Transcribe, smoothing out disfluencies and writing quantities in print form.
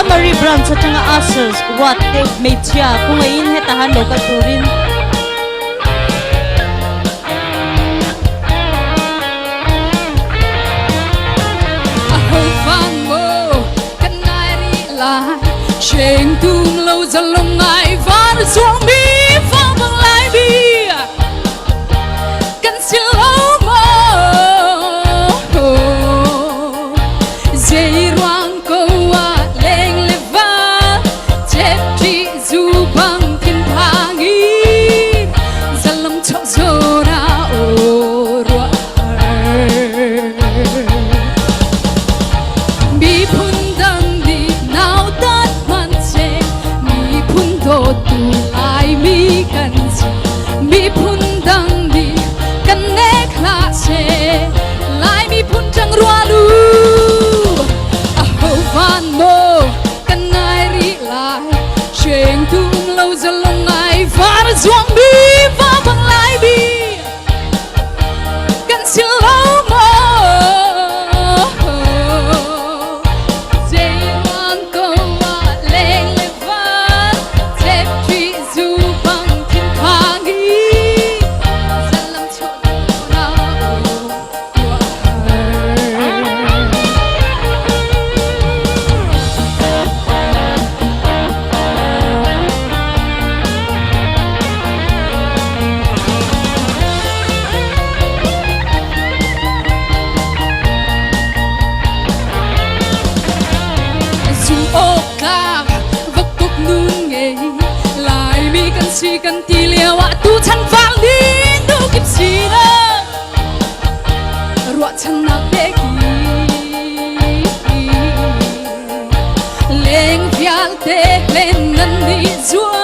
Mary Brown sa tanga asers what take media kung ngayon hetahan lo katurin Trên tung lâu dần lòng ngại và xuống mi phong bằng lại bi cần xin lâu mơ dây roang câu lên lệ va chết chỉ dù bằng thiên thang ý dần lòng chọn dô ra ô rùa bi phun đằng đi nào ta tu lai mi kan si mi phun dang di kan ne khla se lai mi phun chang rua lu a ho van mo kan nai ri lai cheng tung lâu za long ai far zuang bi va bang lai bi kan si lâu mo si kan ti lia wa tu chan vang din du kip si na ruat chan na te ki leng fial te len nan di zua